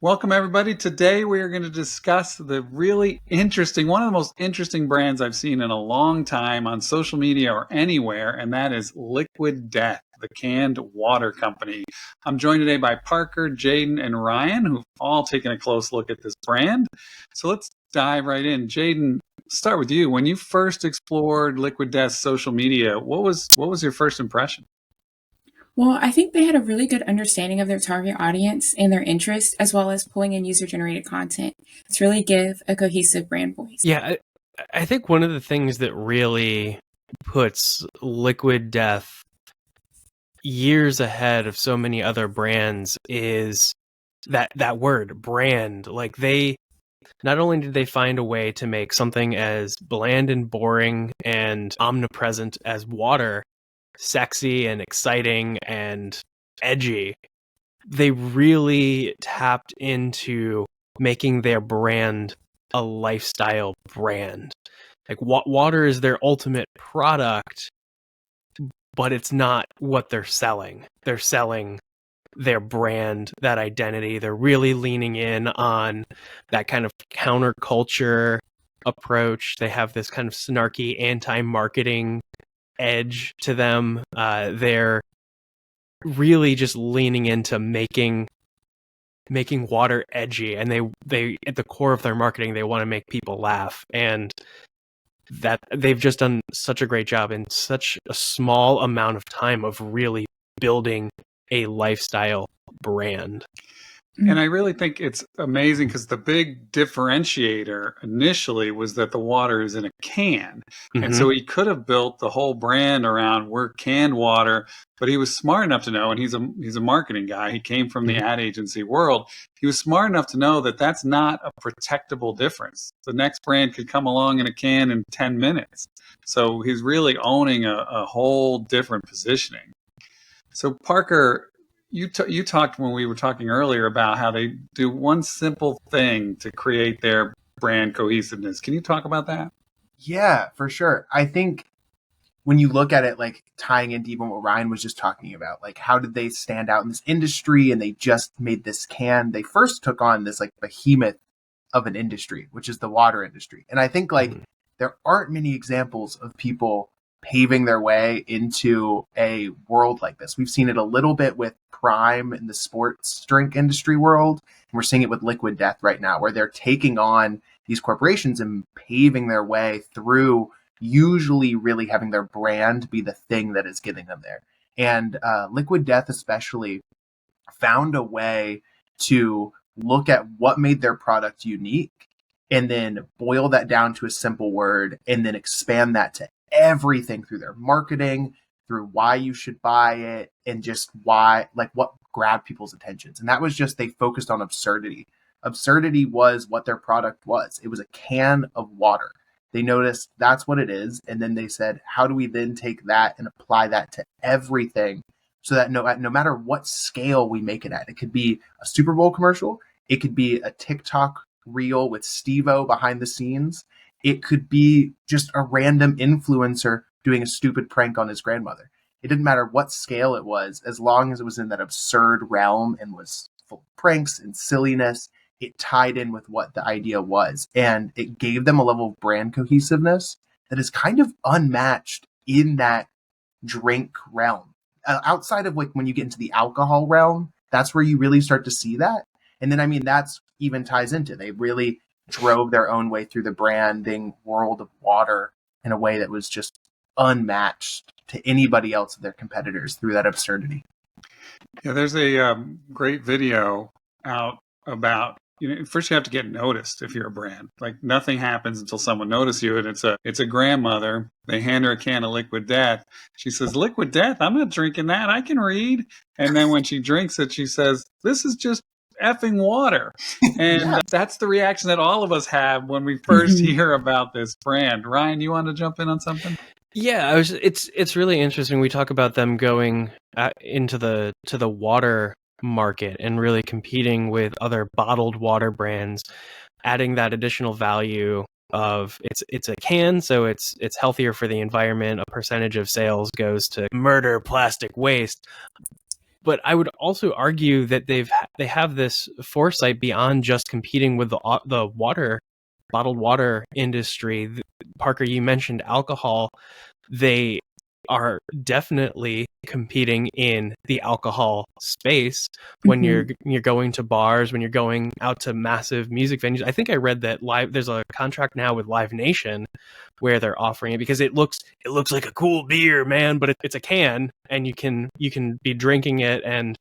Welcome, everybody. Today we are going to discuss the really interesting, one of the most interesting brands I've seen in a long time on social media or anywhere, and that is Liquid Death, the canned water company. I'm joined today by Parker, Jaden, and Ryan, who've all taken a close look at this brand. So let's dive right in. Jaden, start with you. When you first explored Liquid Death's social media, what was your first impression? Well, I think they had a really good understanding of their target audience and their interests, as well as pulling in user generated content to really give a cohesive brand voice. Yeah, I think one of the things that really puts Liquid Death years ahead of so many other brands is that word, brand. Like, they not only did they find a way to make something as bland and boring and omnipresent as water sexy and exciting and edgy, they really tapped into making their brand a lifestyle brand. Like, water is their ultimate product, but it's not what they're selling. They're selling their brand, that identity. They're really leaning in on that kind of counterculture approach. They have this kind of snarky anti-marketing edge to them. They're really just leaning into making water edgy, and they at the core of their marketing, they want to make people laugh, and that they've just done such a great job in such a small amount of time of really building a lifestyle brand. And I really think it's amazing because the big differentiator initially was that the water is in a can. And so he could have built the whole brand around we're canned water, but he was smart enough to know, and he's a marketing guy. He came from the ad agency world. He was smart enough to know that that's not a protectable difference. The next brand could come along in a can in 10 minutes. So he's really owning a whole different positioning. So Parker, you talked when we were talking earlier about how they do one simple thing to create their brand cohesiveness. Can you talk about that? Yeah, for sure. I think when you look at it, like tying into even what Ryan was just talking about, like how did they stand out in this industry, and they just made this can. They first took on this like behemoth of an industry, which is the water industry. And I think there aren't many examples of people paving their way into a world like this. We've seen it a little bit with Prime in the sports drink industry world, and we're seeing it with Liquid Death right now, where they're taking on these corporations and paving their way through, usually really having their brand be the thing that is getting them there. And Liquid Death especially found a way to look at what made their product unique and then boil that down to a simple word and then expand that to everything through their marketing, through why you should buy it, and just why, like what grabbed people's attentions. And that was just, they focused on absurdity. Absurdity was what their product was. It was a can of water. They noticed that's what it is. And then they said, how do we then take that and apply that to everything so that no matter what scale we make it at, it could be a Super Bowl commercial, it could be a TikTok reel with Steve-O behind the scenes, it could be just a random influencer doing a stupid prank on his grandmother. It didn't matter what scale it was, as long as it was in that absurd realm and was full of pranks and silliness, it tied in with what the idea was. And it gave them a level of brand cohesiveness that is kind of unmatched in that drink realm. Outside of like when you get into the alcohol realm, that's where you really start to see that. And then, I mean, that's even ties into, they really drove their own way through the branding world of water in a way that was just unmatched to anybody else of their competitors through that absurdity. Yeah, there's a great video out about, first you have to get noticed if you're a brand. Like nothing happens until someone notices you, and it's a grandmother. They hand her a can of Liquid Death. She says, "Liquid Death? I'm not drinking that. I can read." And then when she drinks it, she says, "This is just effing water." And that's the reaction that all of us have when we first hear about this brand. Ryan, you want to jump in on something? Yeah, it's really interesting. We talk about them going into the water market and really competing with other bottled water brands, adding that additional value of it's a can, so it's healthier for the environment. A percentage of sales goes to murder plastic waste. But I would also argue that they have this foresight beyond just competing with the bottled water industry. Parker, you mentioned alcohol. They are definitely competing in the alcohol space when you're going to bars, when you're going out to massive music venues. I think I read that there's a contract now with Live Nation where they're offering it because it looks like a cool beer, man, but it's a can and you can be drinking it and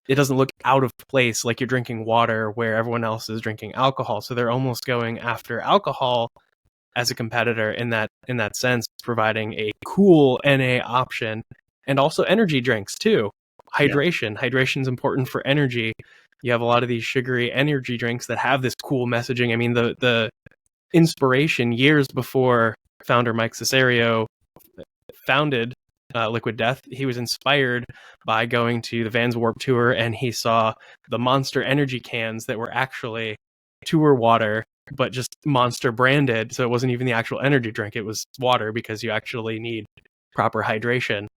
it doesn't look out of place like you're drinking water where everyone else is drinking alcohol. So they're almost going after alcohol as a competitor in that sense, providing a cool NA option, and also energy drinks too. Hydration is important for energy. You have a lot of these sugary energy drinks that have this cool messaging. I mean, the inspiration years before founder Mike Cesario founded Liquid Death, he was inspired by going to the Vans Warped Tour, and he saw the Monster energy cans that were actually tour water, but just Monster branded. So it wasn't even the actual energy drink. It was water because you actually need proper hydration.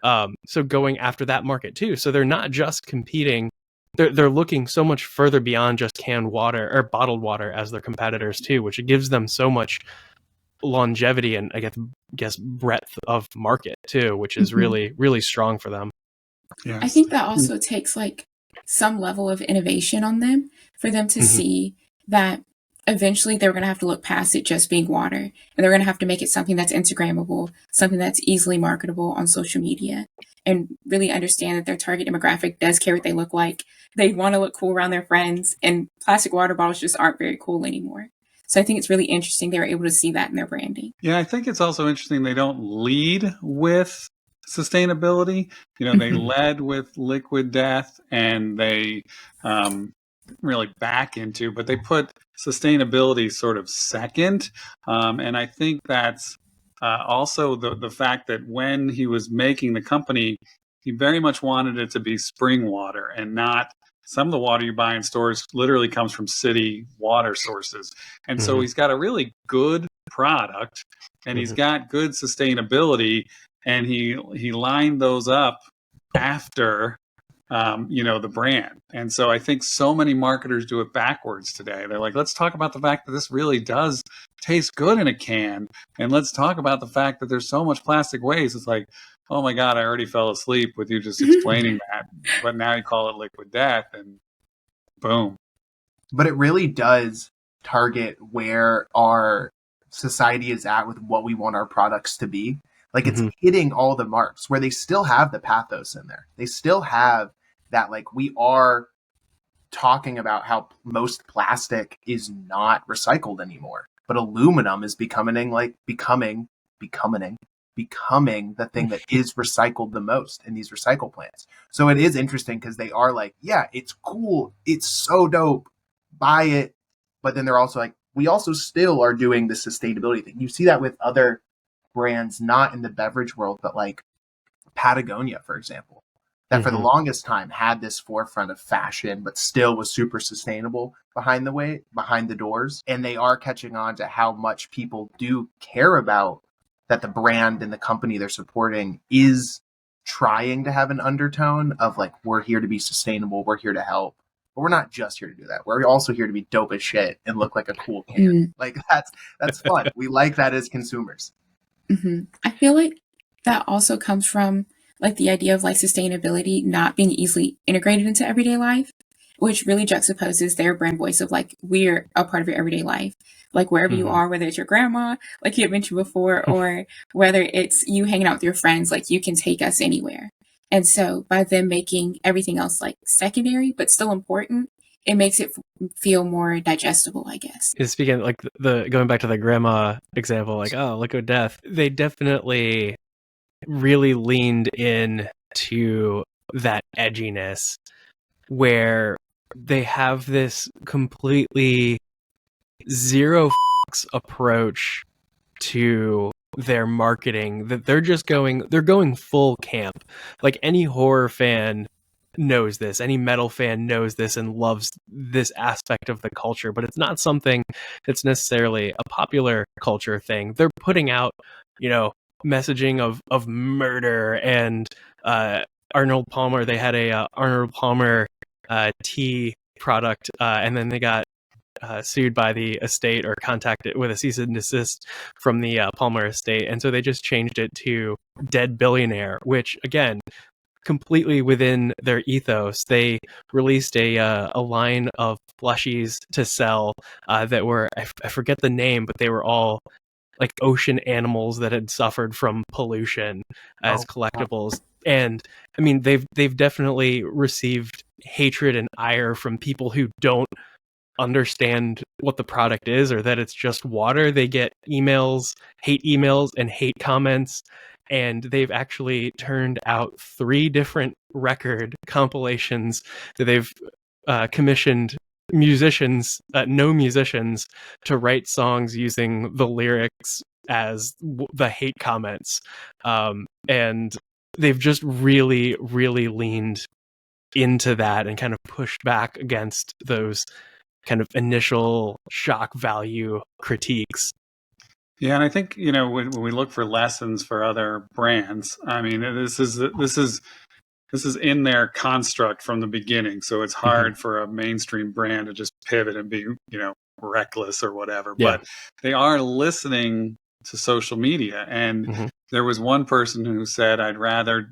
So going after that market too. So they're not just competing. They're looking so much further beyond just canned water or bottled water as their competitors too, which gives them so much longevity and I guess breadth of market too, which is really, really strong for them. Yes. I think that also takes like some level of innovation on them for them to see that eventually they're going to have to look past it just being water, and they're going to have to make it something that's Instagrammable, something that's easily marketable on social media, and really understand that their target demographic does care what they look like. They want to look cool around their friends, and plastic water bottles just aren't very cool anymore. So I think it's really interesting they were able to see that in their branding. Yeah, I think it's also interesting they don't lead with sustainability. You know, they led with Liquid Death, and they really back into, but they put sustainability sort of second. And I think that's also the fact that when he was making the company, he very much wanted it to be spring water and not some of the water you buy in stores literally comes from city water sources. And so he's got a really good product and he's got good sustainability, and he lined those up after the brand. And so I think so many marketers do it backwards today. They're like, let's talk about the fact that this really does taste good in a can. And let's talk about the fact that there's so much plastic waste. It's like, oh my God, I already fell asleep with you just explaining that. But now you call it Liquid Death and boom. But it really does target where our society is at with what we want our products to be. Like it's hitting all the marks where they still have the pathos in there. They still have that, like, we are talking about how most plastic is not recycled anymore, but aluminum is becoming the thing that is recycled the most in these recycle plants. So it is interesting because they are like, yeah, it's cool, it's so dope, buy it. But then they're also like, we also still are doing the sustainability thing. You see that with other brands, not in the beverage world, but like Patagonia, for example, that for the longest time had this forefront of fashion, but still was super sustainable behind the doors. And they are catching on to how much people do care about that the brand and the company they're supporting is trying to have an undertone of like, we're here to be sustainable, we're here to help. But we're not just here to do that. We're also here to be dope as shit and look like a cool can. Like that's fun. We like that as consumers. I feel like that also comes from like the idea of like sustainability not being easily integrated into everyday life, which really juxtaposes their brand voice of like, we're a part of your everyday life. Like wherever you are, whether it's your grandma, like you had mentioned before, or whether it's you hanging out with your friends, like you can take us anywhere. And so by them making everything else like secondary, but still important, it makes it feel more digestible, I guess. Speaking like the going back to the grandma example, like, oh, Liquid Death, they definitely really leaned in to that edginess where they have this completely zero approach to their marketing, that they're going full camp. Like any horror fan knows this, any metal fan knows this and loves this aspect of the culture, but it's not something that's necessarily a popular culture thing. They're putting out, messaging of murder and Arnold Palmer. They had a Arnold Palmer tea product, and then they got sued by the estate, or contacted with a cease and desist from the Palmer estate, and so they just changed it to Dead Billionaire, which again, completely within their ethos. They released a line of plushies to sell that were, I forget the name, but they were all like ocean animals that had suffered from pollution as collectibles. And I mean, they've definitely received hatred and ire from people who don't understand what the product is, or that it's just water. They get emails, hate emails and hate comments, and they've actually turned out 3 different record compilations that they've commissioned musicians, no musicians, to write songs using the lyrics as the hate comments, and they've just really, really leaned into that and kind of pushed back against those kind of initial shock value critiques. Yeah, and I think, you know, when we look for lessons for other brands, I mean, this is in their construct from the beginning, so it's hard for a mainstream brand to just pivot and be, you know, reckless or whatever. Yeah. But they are listening to social media, and there was one person who said, "I'd rather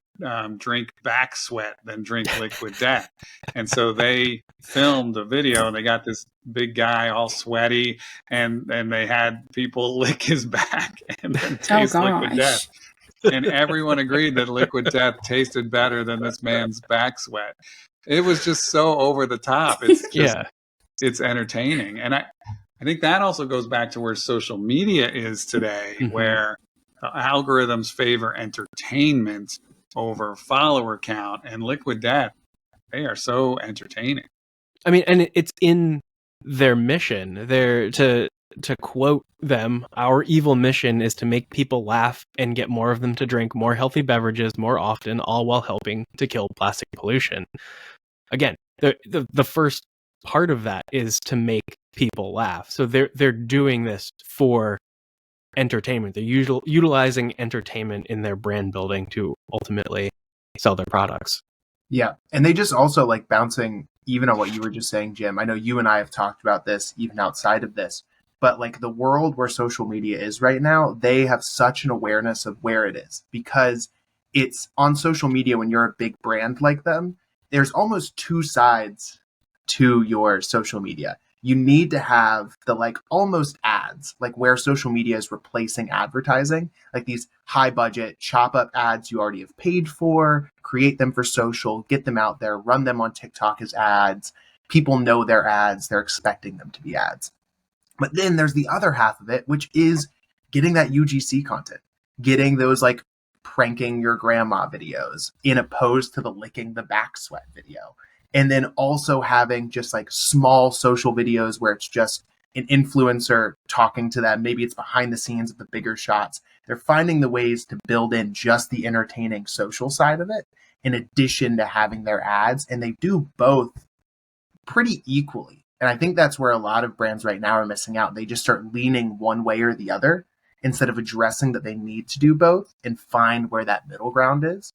drink back sweat than drink liquid death." And so they filmed a video, and they got this big guy all sweaty, and they had people lick his back and then taste liquid death. And everyone agreed that liquid death tasted better than this man's back sweat. It was just so over the top. It's just, it's entertaining. And I think that also goes back to where social media is today, where algorithms favor entertainment over follower count, and liquid death, they are so entertaining. I mean, and it's in their mission. They're to quote them, "Our evil mission is to make people laugh and get more of them to drink more healthy beverages more often, all while helping to kill plastic pollution." Again, the first part of that is to make people laugh. So they're doing this for entertainment. They're utilizing entertainment in their brand building to ultimately sell their products. Yeah. And they just also like bouncing even on what you were just saying, Jim. I know you and I have talked about this even outside of this, but like the world where social media is right now, they have such an awareness of where it is, because it's on social media. When you're a big brand like them, there's almost 2 sides to your social media. You need to have the like almost ads, like where social media is replacing advertising, like these high budget chop up ads you already have paid for, create them for social, get them out there, run them on TikTok as ads. People know they're ads. They're expecting them to be ads. But then there's the other half of it, which is getting that UGC content, getting those like pranking your grandma videos in opposed to the licking the back sweat video. And then also having just like small social videos where it's just an influencer talking to them. Maybe it's behind the scenes of the bigger shots. They're finding the ways to build in just the entertaining social side of it in addition to having their ads. And they do both pretty equally. And I think that's where a lot of brands right now are missing out. They just start leaning one way or the other instead of addressing that they need to do both and find where that middle ground is.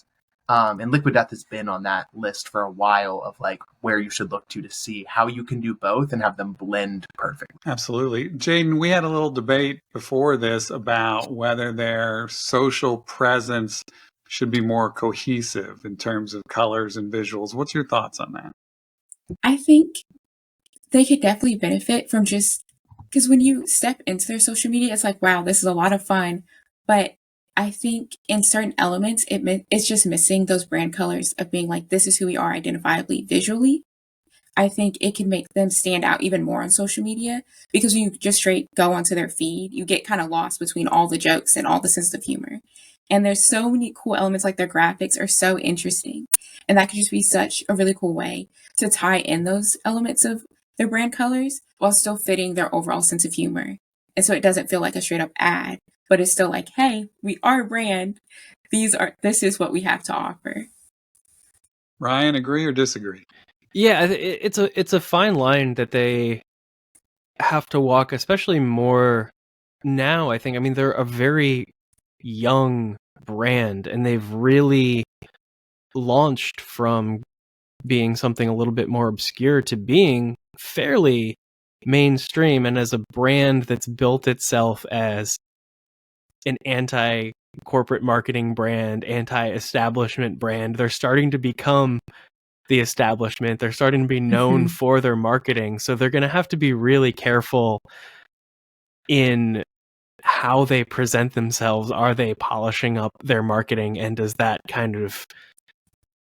And Liquid Death has been on that list for a while of like where you should look to see how you can do both and have them blend perfectly. Absolutely. Jaden, we had a little debate before this about whether their social presence should be more cohesive in terms of colors and visuals. What's your thoughts on that? I think they could definitely benefit from just, because when you step into their social media, it's like, wow, this is a lot of fun. But I think in certain elements, it's just missing those brand colors of being like, this is who we are identifiably visually. I think it can make them stand out even more on social media, because when you just straight go onto their feed, you get kind of lost between all the jokes and all the sense of humor. And there's so many cool elements, like their graphics are so interesting. And that could just be such a really cool way to tie in those elements of their brand colors while still fitting their overall sense of humor. And so it doesn't feel like a straight up ad, but it's still like, hey, we are a brand. This is what we have to offer. Ryan, agree or disagree? Yeah, it's a fine line that they have to walk, especially more now, I think. I mean, they're a very young brand, and they've really launched from being something a little bit more obscure to being fairly mainstream, and as a brand that's built itself as an anti-corporate marketing brand, anti-establishment brand. They're starting to become the establishment. They're starting to be known for their marketing. So they're going to have to be really careful in how they present themselves. Are they polishing up their marketing? And does that kind of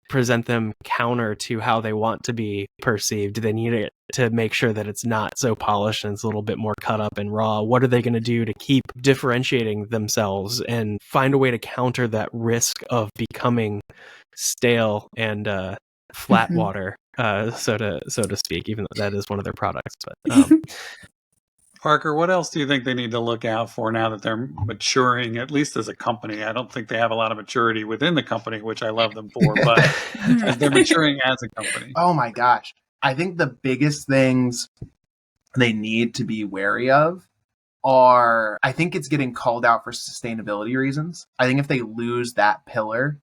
present them counter to how they want to be perceived? They need it to make sure that it's not so polished and it's a little bit more cut up and raw. What are they going to do to keep differentiating themselves and find a way to counter that risk of becoming stale and flat water, so to speak, even though that is one of their products. But Parker, what else do you think they need to look out for now that they're maturing, at least as a company? I don't think they have a lot of maturity within the company, which I love them for, but as they're maturing as a company. Oh my gosh. I think the biggest things they need to be wary of are, I think it's getting called out for sustainability reasons. I think if they lose that pillar,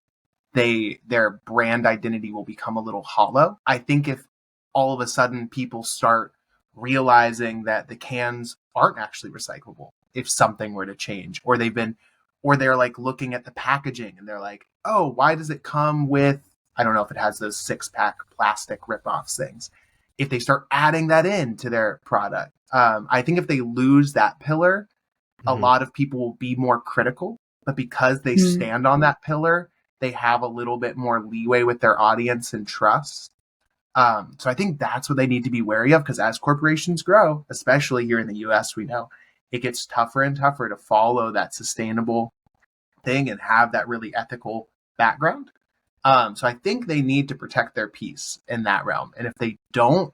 their brand identity will become a little hollow. I think if all of a sudden people start realizing that the cans aren't actually recyclable if something were to change, or they're like looking at the packaging and they're like, oh, why does it come with, I don't know if it has those 6-pack plastic ripoffs things. If they start adding that into their product, I think if they lose that pillar, a lot of people will be more critical, but because they stand on that pillar, they have a little bit more leeway with their audience and trust. So I think that's what they need to be wary of, because as corporations grow, especially here in the US, we know it gets tougher and tougher to follow that sustainable thing and have that really ethical background. So I think they need to protect their peace in that realm. And if they don't,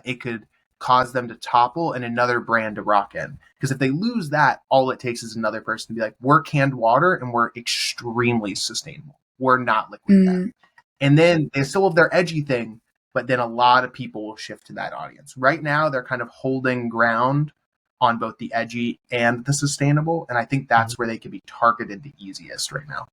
it could cause them to topple and another brand to rock in. Because if they lose that, all it takes is another person to be like, we're canned water and we're extremely sustainable. We're not liquid death. And then they still have their edgy thing, but then a lot of people will shift to that audience. Right now, they're kind of holding ground on both the edgy and the sustainable. And I think that's where they can be targeted the easiest right now.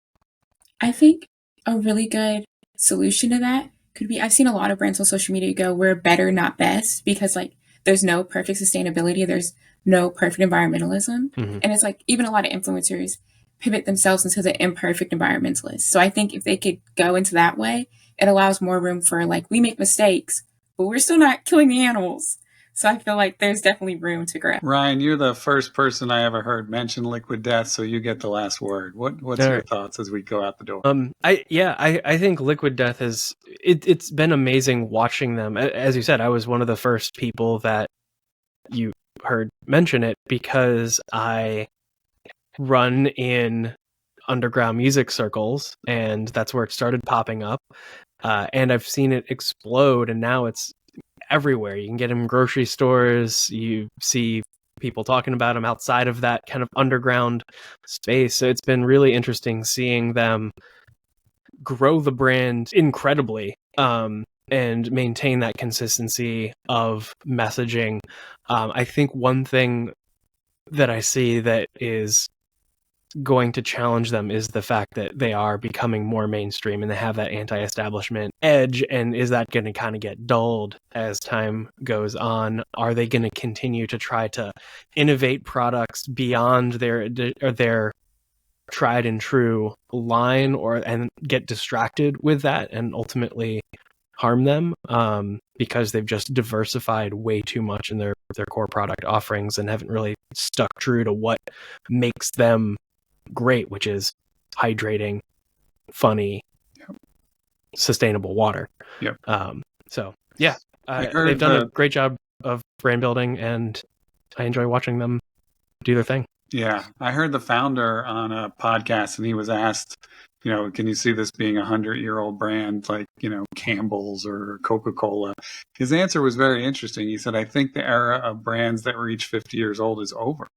I think a really good solution to that could be, I've seen a lot of brands on social media go, we're better, not best, because like there's no perfect sustainability. There's no perfect environmentalism. And it's like even a lot of influencers pivot themselves into the imperfect environmentalists. So I think if they could go into that way, it allows more room for like, we make mistakes, but we're still not killing the animals. So I feel like there's definitely room to grow. Ryan, you're the first person I ever heard mention liquid death, so you get the last word. What's your thoughts as we go out the door? I think liquid death it's been amazing watching them. As you said, I was one of the first people that you heard mention it because I run in underground music circles, and that's where it started popping up. And I've seen it explode, and now it's everywhere. You can get them in grocery stores. You see people talking about them outside of that kind of underground space. So it's been really interesting seeing them grow the brand incredibly, and maintain that consistency of messaging. I think one thing that I see that is going to challenge them is the fact that they are becoming more mainstream and they have that anti-establishment edge. And is that going to kind of get dulled as time goes on? Are they going to continue to try to innovate products beyond their tried and true line, and get distracted with that and ultimately harm them because they've just diversified way too much in their core product offerings and haven't really stuck true to what makes them great, which is hydrating, funny, sustainable water. Yep. They've done a great job of brand building, and I enjoy watching them do their thing. Yeah, I heard the founder on a podcast, and he was asked, can you see this being a 100-year-old brand like, Campbell's or Coca-Cola? His answer was very interesting. He said, I think the era of brands that reach 50 years old is over.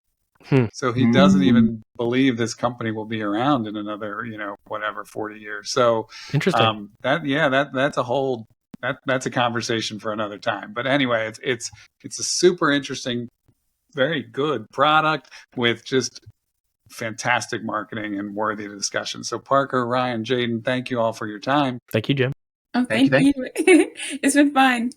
So he doesn't even believe this company will be around in another, 40 years. So interesting. That's a conversation for another time. But anyway, it's a super interesting, very good product with just fantastic marketing and worthy of discussion. So Parker, Ryan, Jaden, thank you all for your time. Thank you, Jim. Oh, Thank thank you. you. It's been fun.